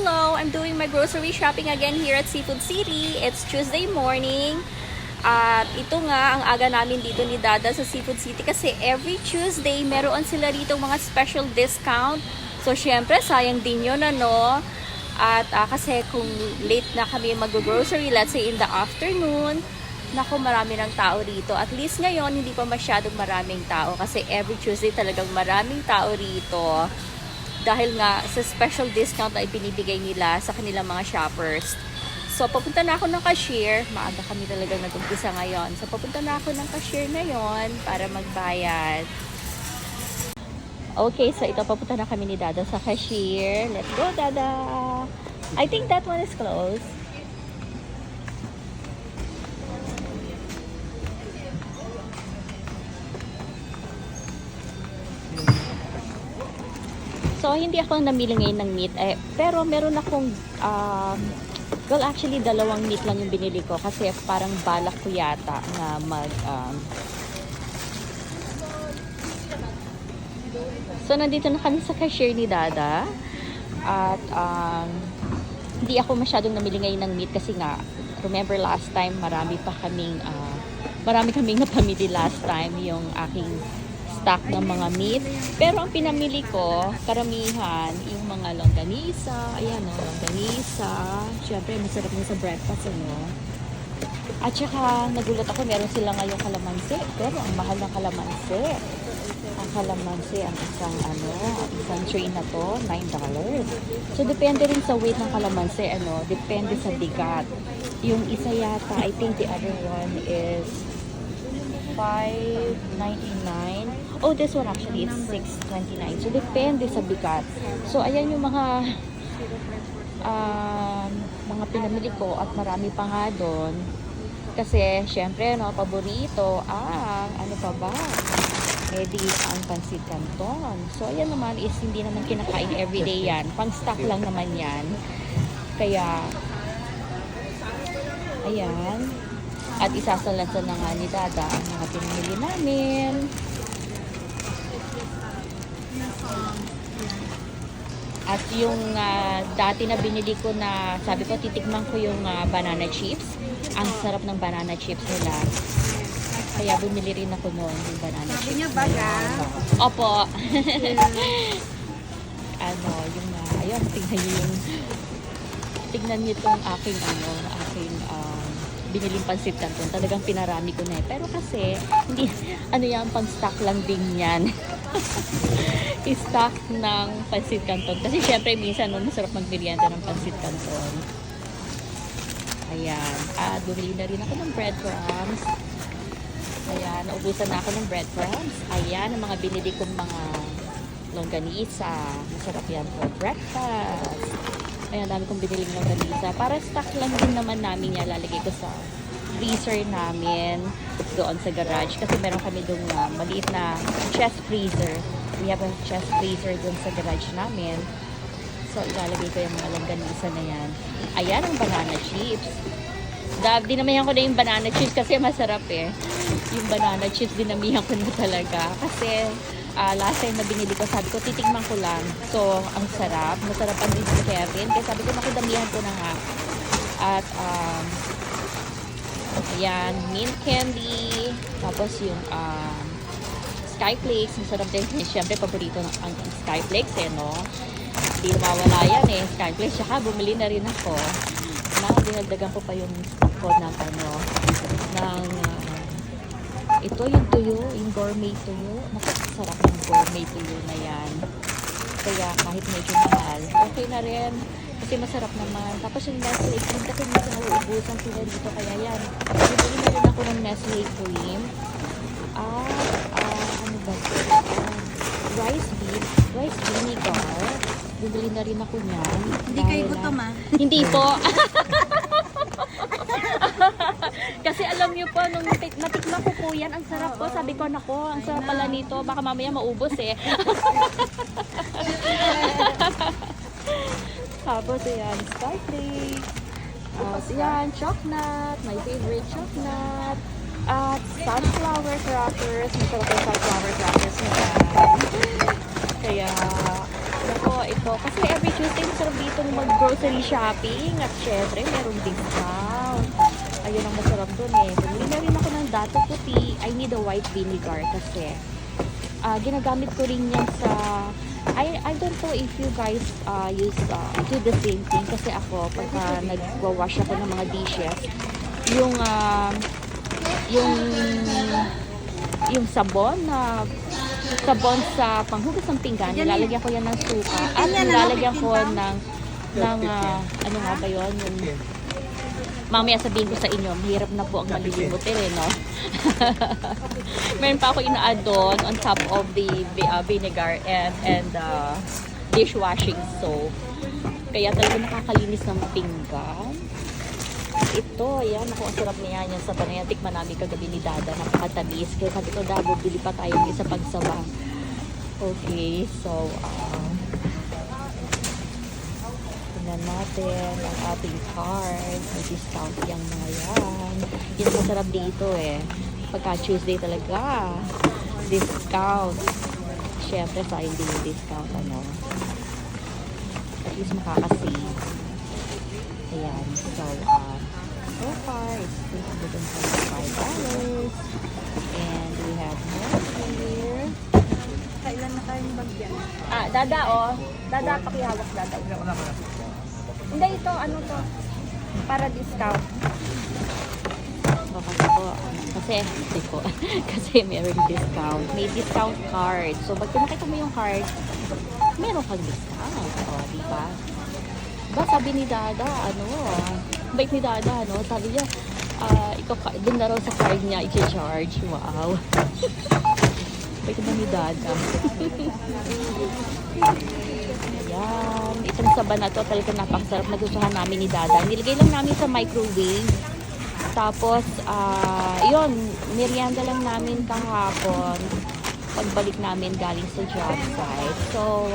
Hello! I'm doing my grocery shopping again here at Seafood City. It's Tuesday morning. At ito nga, ang aga namin dito ni Dada sa Seafood City kasi every Tuesday, meron sila rito mga special discount. So, syempre, sayang din yun, ano? At kasi kung late na kami mag-grocery, let's say in the afternoon, naku, marami ng tao rito. At least ngayon, hindi pa masyadong maraming tao kasi every Tuesday talagang maraming tao rito. Dahil nga sa special discount na ibinibigay nila sa kanilang mga shoppers. So, papunta na ako ng cashier. Maaga kami talagang nag-umpisa ngayon. So, papunta na ako ng cashier ngayon para magbayad. Okay, so ito, papunta na kami ni Dada sa cashier. Let's go, Dada! I think that one is closed. So, hindi ako namili ngayon ng meat. Pero meron akong, well, actually, dalawang meat lang yung binili ko. Kasi parang balak ko yata na So, nandito na kami sa cashier ni Dada. At, hindi ako masyadong namili ngayon ng meat kasi nga, remember last time, marami kaming napamili last time yung aking stock ng mga meat. Pero ang pinamili ko, karamihan, yung mga longganisa. Ayan o, longganisa. Siyempre, masarap na sa breakfast, ano. At saka, nagulat ako, meron sila ngayong kalamansi. Pero ang mahal ng kalamansi. Ang kalamansi, ang isang tray na to, $9. So, depende rin sa weight ng kalamansi, ano. Depende sa bigat. Yung isa yata, I think the other one is $5.99. Oh, this one actually is $6.29. So, depende sa bigat. So, ayan yung mga pinamili ko at marami pa nga doon. Kasi, syempre, no, paborito ang, ano pa ba? Ang pancit canton. So, ayan naman is hindi naman kinakain everyday yan. Pang-stock lang naman yan. Kaya, ayan. At isasalasa na nga ni Dada ang mga pinamili namin. At yung dati na binili ko na, sabi ko, titikman ko yung banana chips. Ang sarap ng banana chips nila. Kaya bumili rin ako noon yung banana chips. Yung baga? Opo. Ayun, tignan niyo itong aking biniling pancit canton. Talagang pinarami ko na eh. Pero kasi, hindi, pang-stock lang din yan. I-stock ng pancit canton. Kasi syempre, minsan, masarap magmerienda ng pancit canton. Ayan. Bumili na rin ako ng breadcrumbs. Ayan, naubusan na ako ng breadcrumbs. Ayan, ang mga binili kong mga longganisa. Masarap yan for breakfast. Ayan, dami kong biniling longganisa. Para stock lang din naman namin yan. Lalagay ko sa freezer namin doon sa garage. Kasi meron kami doon maliit na chest freezer. We have a chest freezer doon sa garage namin. So, ilalagay ko yung mga longganisa na yan. Ayan, ang banana chips. Dinamihan ko na yung banana chips kasi masarap eh. Yung banana chips, dinamihan ko na talaga. Kasi, last time na binili ko, sabi ko, titikman ko lang. So, ang sarap. Masarapan din si Kevin. Kaya sabi ko, nakudamihan ko na nga. At, ayan, mint candy. Tapos yung, Skyflakes. Masarap din. Siyempre, paborito ng ang Skyflakes eh, no? Hindi mawala yan eh. Skyflakes. Saka, bumili na rin ako. Dinagdagan ko pa yung stock ko ng ito yung tuyo, yung gourmet tuyo. Napakasarap ng gourmet tuyo na yan. Kaya kahit medyo mahal, okay na rin. Kasi masarap naman. Tapos yung Nestle cream, kasi minsan nauubusan sila dito. Kaya yan. Bibili na rin ako ng Nestle cream. Rice vinegar. Bibili na rin ako niyan. Hindi kayo gutom Hindi po. Kasi alam niyo po, nung natikman ko po yan, ang sarap po. Sabi ko, nako, ang sarap pala nito. Baka mamaya maubos eh. Tapos yan, Skyflakes. Yan, chocolate. My favorite chocolate. At sunflower crackers. Masarap yung sunflower crackers na yan. Kaya, nako, ito. Kasi every Tuesday masarap dito mag-grocery shopping. At syempre, merong discount. Ayun ang masarap dun eh. Bumili na rin ako ng dato puti. I need a white vinegar kasi ginagamit ko rin yan sa... I don't know if you guys do the same thing. Kasi ako, pagka nag-wash ako ng mga dishes, yung sabon na sabon sa panghugas ng pinggan, nilalagyan ko yan ng suka at nilalagyan ko ng ano nga ba yun, yung mamaya sabihin ko sa inyo, mahirap na po ang malilimot eh, no? Meron pa ako ina-add doon on top of the vinegar and dishwashing soap, kaya talaga nakakalinis ng pinggan. Ito, ayan, ako ang sarap niya yan sa panay. Tikman namin kagabi ni Dada, napakatamis. Kaya sabi ko, Dabo, bili pa tayo ng isa pagsabang. Okay, so, tingnan natin ang ating card. May discount yung mga yan. Yun ang masarap dito eh. Pagka Tuesday talaga, discount. Siyempre, sa hindi yung discount, ano. At least makakasave. Ayan, so, so far, it's $325. And we have more here. Kailan na tayong bagyan? Dada, oh. Dada, pakihawak, Dada. Hindi, ito, ano to? Para discount. Kasi meron discount. May discount card. So, pag nakita mo yung card, meron kang discount. O, diba? Ba, sabi ni Dada, bait ni Dada, sabi niya, ikaw, dun na raw sa card niya, i-charge. Wow. Bait na ni Dada. Ayan. Itong saba na to, talaga napakasarap. Nagustuhan namin ni Dada. Nilagay lang namin sa microwave. Tapos, yun, merienda lang namin kahapon. Pagbalik namin galing sa job site. So,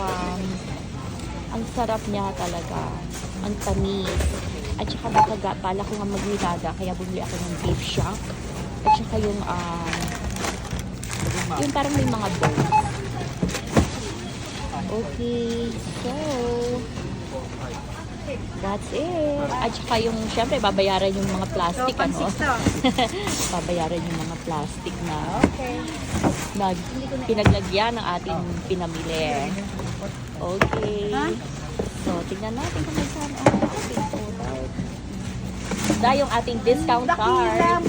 ang sarap niya talaga. Ang tamis. At saka bala ko nga magnitada, kaya bumili ako ng beef shock. At saka yung parang may mga bones. Okay, so that's it. At saka yung, syempre, babayaran yung mga plastic, babayaran yung mga plastic na pinaglagyan ng ating pinamili. Okay. So, tingnan natin kung may saan ang ating total. Dahil yung ating discount card.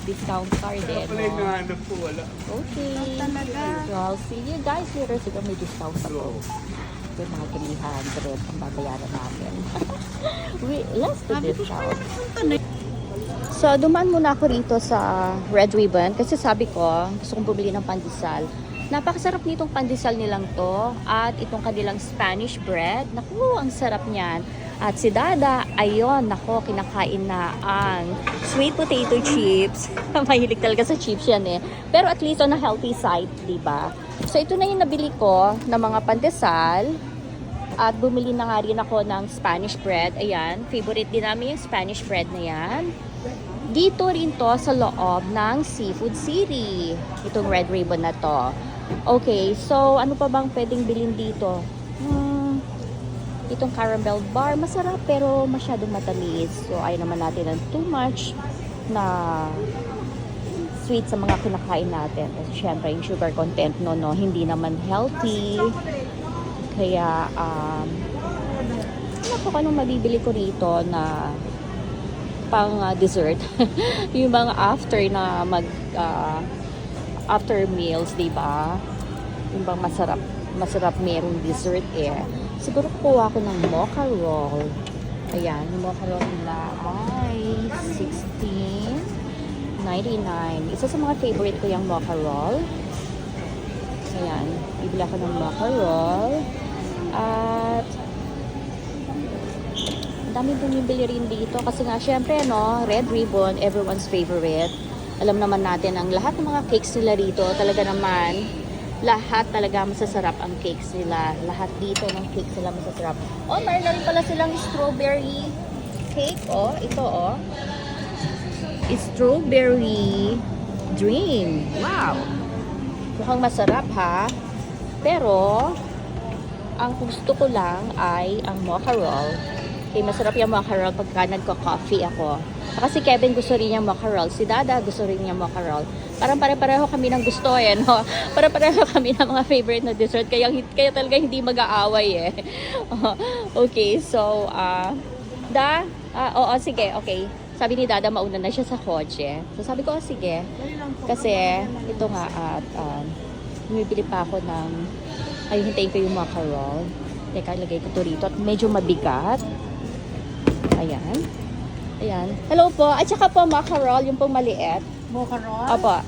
Discount card din. Okay. So, I'll see you guys later. Siguro may discount ako. Ito mga 300 ang babayaran namin. Let's do discount. So, dumaan muna ako rito sa Red Ribbon kasi sabi ko, gusto kong bumili ng pandesal. Napakasarap nitong pandesal nilang to at itong kanilang Spanish bread. Naku, ang sarap niyan. At si Dada, ayun, nako, kinakain na ang sweet potato chips. Mahilig talaga sa chips yan eh. Pero at least on a healthy side, diba? So ito na yung nabili ko ng mga pandesal. At bumili na nga rin ako ng Spanish bread. Ayan, favorite din namin yung Spanish bread na yan. Dito rin to sa loob ng Seafood City. Itong Red Ribbon na to. Okay, so ano pa bang pwedeng bilhin dito? Itong caramel bar, masarap pero masyadong matamis. So ayaw naman natin ng too much na sweet sa mga kinakain natin. Kasi syempre yung sugar content no, hindi naman healthy. Kaya, ano anong mabibili ko rito na pang dessert? Yung mga after na after meals, diba? Yung bang masarap merong dessert eh. Siguro kuha ko ng mocha roll. Ayan, yung mocha roll nila ay $16.99. Isa sa mga favorite ko yung mocha roll. Ayan, bibili ako ng mocha roll. At dami bumibili rin dito kasi nga syempre Red Ribbon, everyone's favorite. Alam naman natin ang lahat ng mga cakes nila rito, talaga naman lahat talaga masasarap ang cakes nila. Lahat dito ng cakes nila masasarap. Oh, mayroon na rin pala silang strawberry cake. Oh, ito oh. Strawberry dream. Wow. Mukhang masarap ha. Pero ang gusto ko lang ay ang mocha roll. Okay, masarap yung mocha roll pagka nagko-coffee ako. Saka si Kevin gusto rin yung mocha roll. Si Dada gusto rin yung mocha roll. Parang pare-pareho kami ng gusto eh, no? Pare-pareho kami ng mga favorite na dessert. Kaya talaga hindi mag-aaway eh. Okay, so, oo, sige, okay. Sabi ni Dada, mauna na siya sa kotse. So, sabi ko, sige. Kasi, ito nga, at bumibili pa ako ng, ay, hintayin ko yung macaron. Teka, lagay ko to rito. At medyo mabigat. Ayan. Ayan. Hello po. At saka po, macaron, yung pong maliit. Mocha roll? Opo.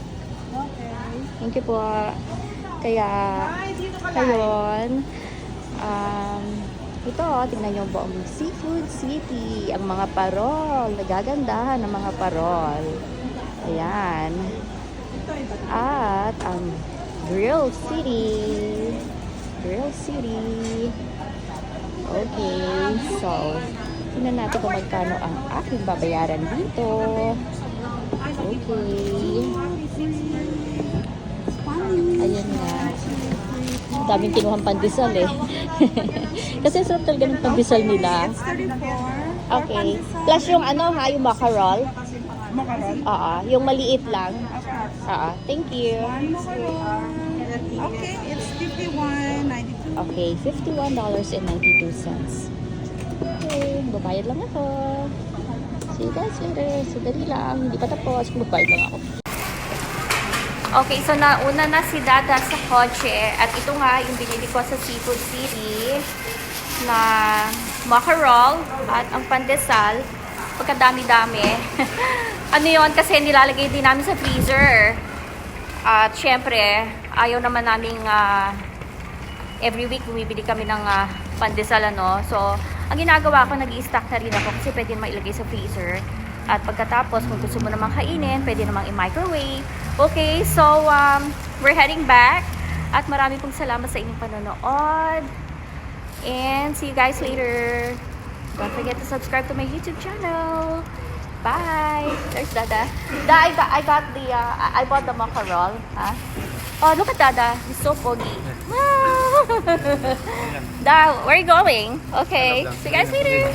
Okay. Thank you po. Kaya, ayun. Ito, tingnan nyo buong Seafood City. Ang mga parol. Nagagandahan ng mga parol. Ayan. At ang Grill City. Grill City. Okay. So, tingnan natin kung magkano ang aking babayaran dito. Okay. Ayan nga. Daming kinuhang pandesal eh. Kasi sarap talaga ng pandesal nila. Okay. Plus yung yung macaron. Oo. Yung maliit lang. Oo. Thank you. Okay, it's $51.92. Okay. $51.92. Okay. Babayad lang ako. See you guys later. Sadali lang. Hindi pa tapos. Babayad lang ako. Okay, so nauna na si Dada sa kotse at ito nga yung binili ko sa Seafood City na mocha roll at ang pandesal. Pagkadami-dami. Ano yun? Kasi nilalagay din namin sa freezer. At syempre, ayaw naman naming every week bumibili kami ng pandesal, ano. So, ang ginagawa ko, nag-i-stock na rin ako kasi pwede naman ilagay sa freezer. At pagkatapos, kung gusto mo namang kainin, pwede namang i-microwave. Okay, so we're heading back. At marami pong salamat sa inyong panonood. And see you guys later. Don't forget to subscribe to my YouTube channel. Bye. There's Dada. I bought the mocha roll. Huh? Oh, look at Dada. He's so foggy. Da, where are you going? Okay. See you guys later.